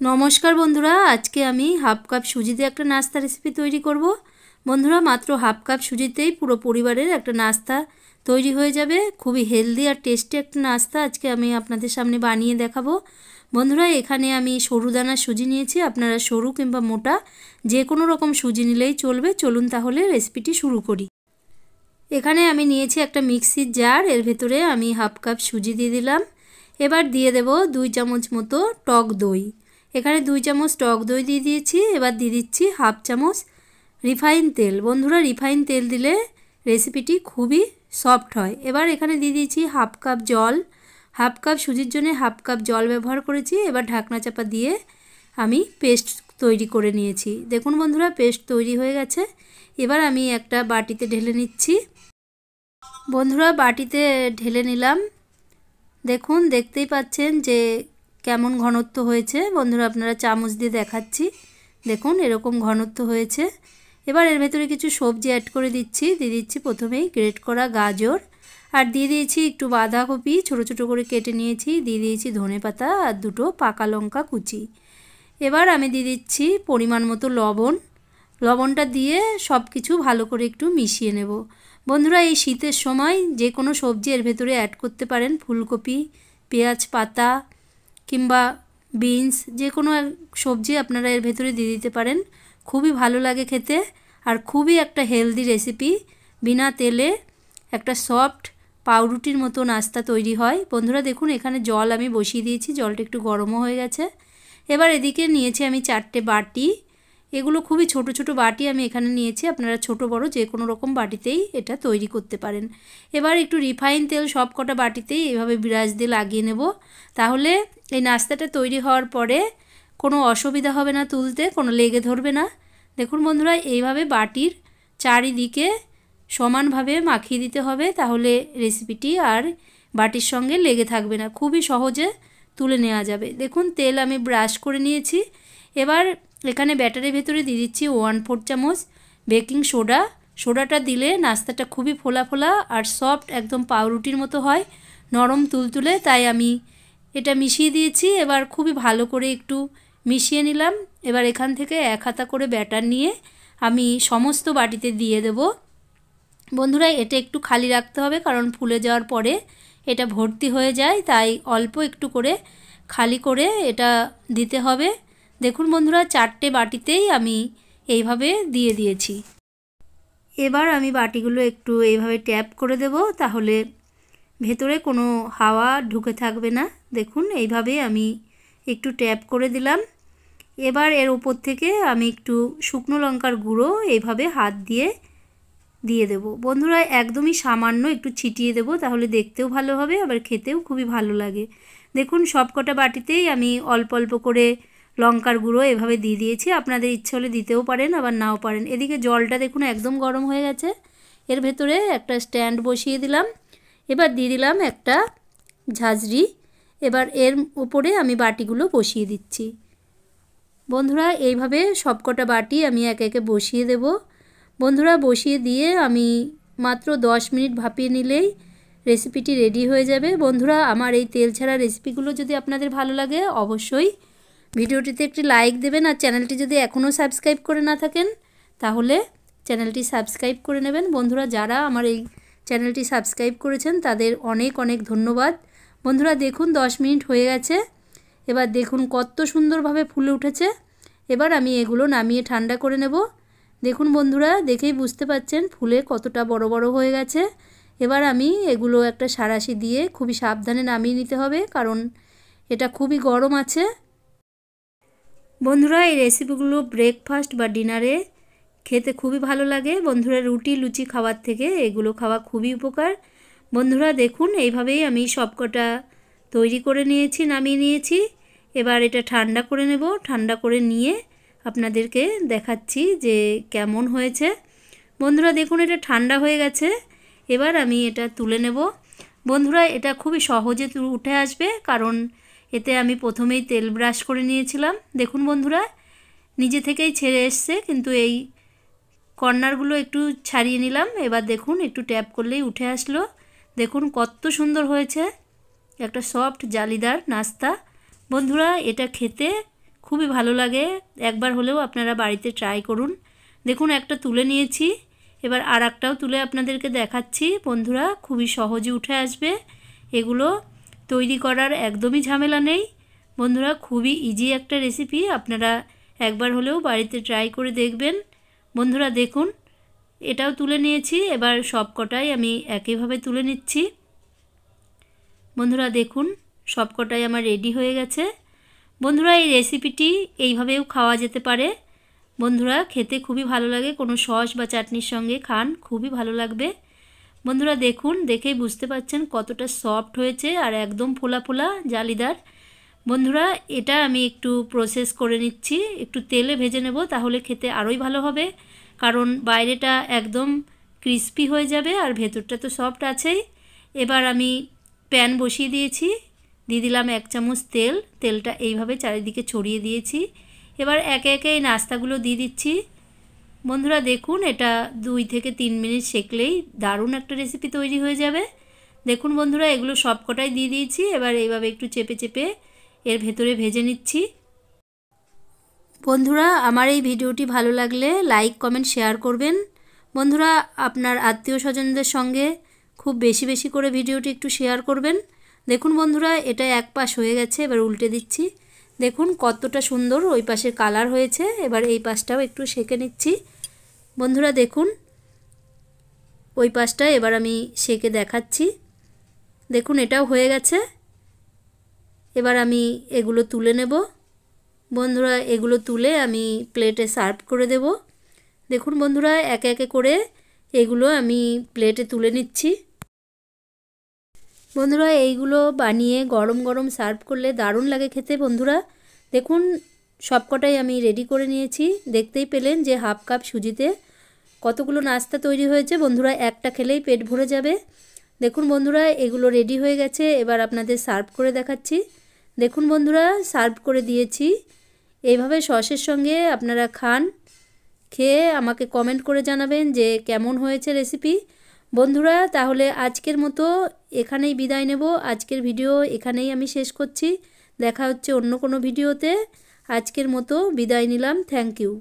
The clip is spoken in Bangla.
नमस्कार बंधुरा आज के आमी हाफ कप सुजी दिए एक नास्ता रेसिपि तैरी करब। बंधुरा मात्र हाफ कप सुजीतेई पुरो परिवारेर एक नास्ता तैरी हो जाबे। खूबई हेल्दी और टेस्टी एक नास्ता आज के आमी आपनादेर सामने बानिये देखाबो। बंधुरा एखाने आमी सरु दानार सुजी नियेछि, आपनारा सरु किंबा मोटा जे कोनो रकम सुजी निलेई चलबे। चलुन ताहले रेसिपिटी शुरू करी। एखाने आमी नियेछि एकटा मिक्सिर जार, एर भेतरे आमी हाफ कप सुजी दिए दिलाम। एबार दिए देब 2 चामच मतो टक दई। एखाने 2 चामच टक दई दिए दिएछि। एबार दिए दिচ্ছি हाफ चामच रिफाइन तेल। बंधुरा रिफाइन तेल दिले रेसिपिटी खूबই सफ्ट হয়। एबार एखाने दिए दिएछि हाफ कप जल। हाफ कप सुजिर जन्य हाफ कप जल व्यवहार करेछि। एबार ढाकना चापा दिए आमी पेस्ट तैरी करे निয়েছি। देखुन बंधुरा पेस्ट तैरी হয়ে গেছে। এবার আমি একটা বাটিতে ঢেলে নিচ্ছি। বন্ধুরা বাটিতে ঢেলে নিলাম। দেখুন দেখতেই পাচ্ছেন যে কেমন ঘনত্ব হয়েছে। বন্ধুরা আপনারা চামচ দিয়ে দেখাচ্ছি, দেখুন এরকম ঘনত্ব হয়েছে। এবার এর ভেতরে কিছু সবজি অ্যাড করে দিচ্ছি। দিয়ে দিচ্ছি প্রথমেই গ্রেট করা গাজর, আর দিয়ে দিয়েছি একটু বাঁধাকপি ছোট ছোট করে কেটে নিয়েছি। দিয়ে দিয়েছি ধনেপাতা আর দুটো পাকা লঙ্কা কুচি। এবার আমি দিয়ে দিচ্ছি পরিমাণ মতো লবণ। লবণটা দিয়ে সব কিছু ভালো করে একটু মিশিয়ে নেব। বন্ধুরা এই শীতের সময় যে কোনো সবজি এর ভেতরে অ্যাড করতে পারেন। ফুলকপি, পেঁয়াজ পাতা কিংবা বিনস যে কোনো সবজি আপনারা এর ভেতরে দিয়ে দিতে পারেন। খুবই ভালো লাগে খেতে আর খুবই একটা হেলদি রেসিপি। বিনা তেলে একটা সফট পাউরুটির মতো নাস্তা তৈরি হয়। বন্ধুরা দেখুন এখানে জল আমি বসিয়ে দিয়েছি, জলটা একটু গরমও হয়ে গেছে। এবার এদিকে নিয়েছি আমি 4টে বাটি। এগুলো খুবই ছোট ছোট বাটি আমি এখানে নিয়েছি। আপনারা ছোট বড় যে কোনো রকম বাটিতেই এটা তৈরি করতে পারেন। এবার একটু রিফাইন তেল সব কটা বাটিতেই এভাবে ব্রাশ দিয়ে লাগিয়ে নেব। তাহলে এই নাস্তাটা তৈরি হওয়ার পরে কোনো অসুবিধা হবে না, তুলতে কোনো লেগে ধরবে না। দেখুন বন্ধুরা এইভাবে বাটির চারিদিকে সমানভাবে মাখিয়ে দিতে হবে, তাহলে রেসিপিটি আর বাটির সঙ্গে লেগে থাকবে না, খুবই সহজে তুলে নেওয়া যাবে। দেখুন তেল আমি ব্রাশ করে নিয়েছি। এবার এখানে ব্যাটারের ভেতরে দিয়ে দিচ্ছি 1/4 চামচ বেকিং সোডা। সোডাটা দিলে নাস্তাটা খুবই ফোলা ফোলা আর সফট একদম পাউরুটির মতো হয়, নরম তুলতুলে। তাই আমি এটা মিশিয়ে দিয়েছি। এবার খুবই ভালো করে একটু মিশিয়ে নিলাম। এবার এখান থেকে এক হাতা করে ব্যাটার নিয়ে আমি সমস্ত বাটিতে দিয়ে দেব। বন্ধুরা এটা একটু খালি রাখতে হবে, কারণ ফুলে যাওয়ার পরে এটা ভর্তি হয়ে যায়, তাই অল্প একটু করে খালি করে এটা দিতে হবে। দেখুন বন্ধুরা 4টে বাটিতেই আমি এইভাবে দিয়ে দিয়েছি। এবার আমি বাটিগুলো একটু এইভাবে ট্যাপ করে দেব, তাহলে ভেতরে কোনো হাওয়া ঢুকে থাকবে না। দেখুন এইভাবে আমি একটু ট্যাপ করে দিলাম। এবার এর উপর থেকে আমি একটু শুকনো লঙ্কার গুঁড়ো এইভাবে হাত দিয়ে দিয়ে দেব। বন্ধুরা একদমই সামান্য একটু ছিটিয়ে দেব, তাহলে দেখতেও ভালো হবে আবার খেতেও খুবই ভালো লাগে। দেখুন সবকটা বাটিতেই আমি অল্প অল্প করে লঙ্কার গুঁড়ো এভাবে দিয়ে দিয়েছি। আপনাদের ইচ্ছে হলে দিতেও পারেন আবার নাও পারেন। এদিকে জলটা দেখুন একদম গরম হয়ে গেছে। এর ভেতরে একটা স্ট্যান্ড বসিয়ে দিলাম। এবার দিয়ে দিলাম একটা ঝাঁঝরি। এবার এর উপরে আমি বাটিগুলো বসিয়ে দিচ্ছি। বন্ধুরা এইভাবে সবকটা বাটি আমি একে একে বসিয়ে দেব। বন্ধুরা বসিয়ে দিয়ে আমি মাত্র 10 মিনিট ভাপিয়ে নিলেই রেসিপিটি রেডি হয়ে যাবে। বন্ধুরা আমার এই তেল ছাড়া রেসিপিগুলো যদি আপনাদের ভালো লাগে অবশ্যই ভিডিওটিতে একটি লাইক দেবেন, আর চ্যানেলটি যদি এখনও সাবস্ক্রাইব করে না থাকেন তাহলে চ্যানেলটি সাবস্ক্রাইব করে নেবেন। বন্ধুরা যারা আমার এই চ্যানেলটি সাবস্ক্রাইব করেছেন তাদের অনেক অনেক ধন্যবাদ। বন্ধুরা দেখুন 10 মিনিট হয়ে গেছে। এবার দেখুন কত সুন্দরভাবে ফুলে উঠেছে। এবার আমি এগুলো নামিয়ে ঠান্ডা করে নেব। দেখুন বন্ধুরা দেখেই বুঝতে পাচ্ছেন ফুলে কতটা বড় বড় হয়ে গেছে। এবার আমি এগুলো একটা সাঁড়াশি দিয়ে খুবই সাবধানে নামিয়ে নিতে হবে, কারণ এটা খুবই গরম আছে। বন্ধুরা এই রেসিপিগুলো ব্রেকফাস্ট বা ডিনারে খেতে খুবই ভালো লাগে। বন্ধুরা রুটি লুচি খাওয়ার থেকে এগুলো খাওয়া খুবই উপকার। বন্ধুরা দেখুন এইভাবেই আমি সবকটা তৈরি করে নিয়েছি, নামিয়ে নিয়েছি। এবার এটা ঠান্ডা করে নেব। ঠান্ডা করে নিয়ে আপনাদেরকে দেখাচ্ছি যে কেমন হয়েছে। বন্ধুরা দেখুন এটা ঠান্ডা হয়ে গেছে। এবার আমি এটা তুলে নেব। বন্ধুরা এটা খুবই সহজে উঠে আসবে, কারণ এতে আমি প্রথমেই তেল ব্রাশ করে নিয়েছিলাম। দেখুন বন্ধুরা নিজে থেকেই ছেড়ে এসছে, কিন্তু এই কর্নারগুলো একটু ছাড়িয়ে নিলাম। এবার দেখুন একটু ট্যাপ করলেই উঠে আসলো। দেখুন কত সুন্দর হয়েছে, একটা সফট জালিদার নাস্তা। বন্ধুরা এটা খেতে খুবই ভালো লাগে। একবার হলেও আপনারা বাড়িতে ট্রাই করুন। দেখুন একটা তুলে নিয়েছি, এবার আর একটাও তুলে আপনাদেরকে দেখাচ্ছি। বন্ধুরা খুবই সহজে উঠে আসবে, এগুলো তৈরি করার একদমই ঝামেলা নেই। বন্ধুরা খুবই ইজি একটা রেসিপি, আপনারা একবার হলেও বাড়িতে ট্রাই করে দেখবেন। বন্ধুরা দেখুন এটাও তুলে নিয়েছি, এবার সব কটাই আমি একইভাবে তুলে নিচ্ছি। বন্ধুরা দেখুন সব কটাই আমার রেডি হয়ে গেছে। বন্ধুরা এই রেসিপিটি এইভাবেও খাওয়া যেতে পারে। বন্ধুরা খেতে খুবই ভালো লাগে, কোনো সস বা চাটনির সঙ্গে খান, খুবই ভালো লাগবে। বন্ধুরা দেখুন, দেখেই বুঝতে পারছেন কতটা সফট হয়েছে আর একদম ফোলা ফোলা জালিদার। বন্ধুরা এটা আমি একটু প্রসেস করে নিচ্ছি, একটু তেলে ভেজে নেব, তাহলে খেতে আরোই ভালো হবে। কারণ বাইরেটা একদম ক্রিস্পি হয়ে যাবে আর ভেতরটা তো সফট আছেই। এবার আমি প্যান বসিয়ে দিয়েছি, দিয়ে দিলাম 1 চামচ তেল। তেলটা এইভাবে চারিদিকে ছড়িয়ে দিয়েছি। এবার একে একে এই নাস্তাগুলো দিয়ে দিচ্ছি। বন্ধুরা দেখুন এটা 2 থেকে 3 মিনিট সেকলেই দারুণ একটা রেসিপি তৈরি হয়ে যাবে। দেখুন বন্ধুরা এগুলো সব কটাই দিয়ে দিয়েছি। এবার এইভাবে একটু চেপে চেপে এর ভেতরে ভেজে নিচ্ছি। বন্ধুরা আমার এই ভিডিওটি ভালো লাগলে লাইক কমেন্ট শেয়ার করবেন। বন্ধুরা আপনার আত্মীয় স্বজনদের সঙ্গে খুব বেশি বেশি করে ভিডিওটি একটু শেয়ার করবেন। দেখুন বন্ধুরা এটা এক পাশ হয়ে গেছে, এবার উল্টে দিচ্ছি। দেখুন কতটা সুন্দর ওই পাশের কালার হয়েছে। এবার এই পাশটাও একটু সেঁকে নিচ্ছি। বন্ধুরা দেখুন ওই পাশটা এবার আমি সেঁকে দেখাচ্ছি। দেখুন এটাও হয়ে গেছে। এবার আমি এগুলো তুলে নেব। বন্ধুরা এগুলো তুলে আমি প্লেটে সার্ভ করে দেব। দেখুন বন্ধুরা একে একে করে এগুলো আমি প্লেটে তুলে নিচ্ছি। বন্ধুরা এইগুলো বানিয়ে গরম গরম সার্ভ করলে দারুণ লাগে খেতে। বন্ধুরা দেখুন সবকটাই আমি রেডি করে নিয়েছি। দেখতেই পেলেন যে হাফ কাপ সুজিতে কতগুলো নাস্তা তৈরি হয়েছে। বন্ধুরা একটা খেলেই পেট ভরে যাবে। দেখুন বন্ধুরা এগুলো রেডি হয়ে গেছে, এবার আপনাদের সার্ভ করে দেখাচ্ছি। দেখুন বন্ধুরা সার্ভ করে দিয়েছি। এইভাবে সসের সঙ্গে আপনারা খান, খেয়ে আমাকে কমেন্ট করে জানাবেন যে কেমন হয়েছে রেসিপি। বন্ধুরা তাহলে আজকের মতো এখানেই বিদায় নেব। আজকের ভিডিও এখানেই আমি শেষ করছি। দেখা হচ্ছে অন্য কোনো ভিডিওতে। আজকের মতো বিদায় নিলাম। Thank you.